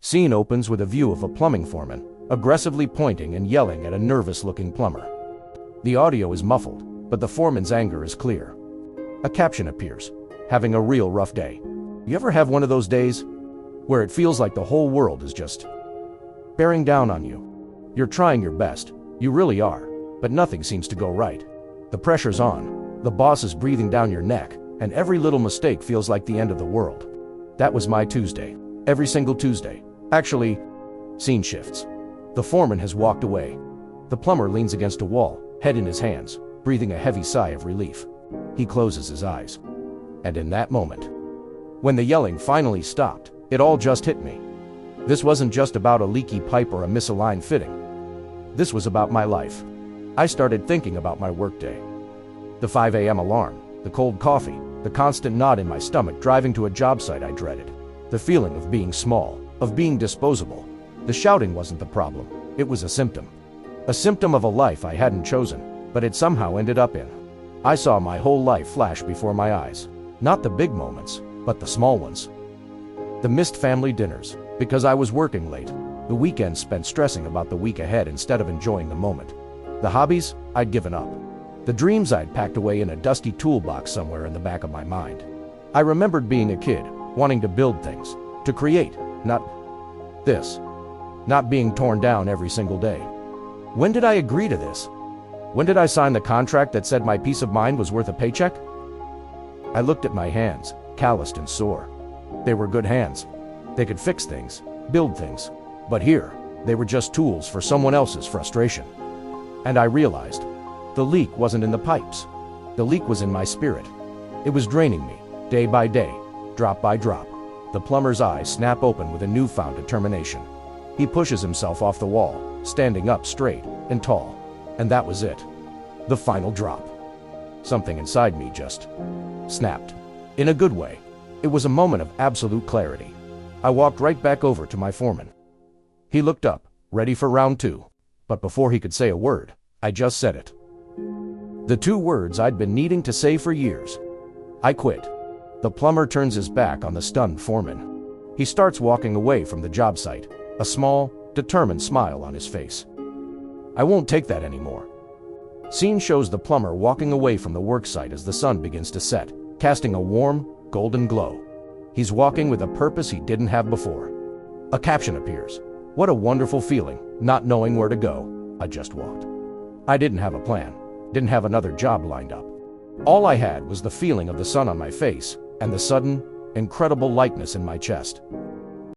Scene opens with a view of a plumbing foreman, aggressively pointing and yelling at a nervous-looking plumber. The audio is muffled, but the foreman's anger is clear. A caption appears, "Having a real rough day." You ever have one of those days where it feels like the whole world is just bearing down on you? You're trying your best, you really are, but nothing seems to go right. The pressure's on, the boss is breathing down your neck, and every little mistake feels like the end of the world. That was my Tuesday. Every single Tuesday. Actually, scene shifts. The foreman has walked away. The plumber leans against a wall, head in his hands, breathing a heavy sigh of relief. He closes his eyes. And in that moment, when the yelling finally stopped, it all just hit me. This wasn't just about a leaky pipe or a misaligned fitting. This was about my life. I started thinking about my workday. The 5 a.m. alarm, the cold coffee, the constant knot in my stomach driving to a job site I dreaded. The feeling of being small, of being disposable. The shouting wasn't the problem, it was a symptom. A symptom of a life I hadn't chosen, but had somehow ended up in. I saw my whole life flash before my eyes. Not the big moments, but the small ones. The missed family dinners, because I was working late. The weekends spent stressing about the week ahead instead of enjoying the moment. The hobbies I'd given up. The dreams I'd packed away in a dusty toolbox somewhere in the back of my mind. I remembered being a kid, wanting to build things, to create, not this. Not being torn down every single day. When did I agree to this? When did I sign the contract that said my peace of mind was worth a paycheck? I looked at my hands, calloused and sore. They were good hands. They could fix things, build things. But here, they were just tools for someone else's frustration. And I realized, the leak wasn't in the pipes. The leak was in my spirit. It was draining me, day by day, drop by drop. The plumber's eyes snap open with a newfound determination. He pushes himself off the wall, standing up straight and tall. And that was it. The final drop. Something inside me just snapped. In a good way. It was a moment of absolute clarity. I walked right back over to my foreman. He looked up, ready for round two. But before he could say a word, I just said it. The two words I'd been needing to say for years. I quit. The plumber turns his back on the stunned foreman. He starts walking away from the job site, a small, determined smile on his face. I won't take that anymore. Scene shows the plumber walking away from the work site as the sun begins to set, casting a warm, golden glow. He's walking with a purpose he didn't have before. A caption appears. What a wonderful feeling, not knowing where to go. I just walked. I didn't have a plan, didn't have another job lined up. All I had was the feeling of the sun on my face and the sudden, incredible lightness in my chest.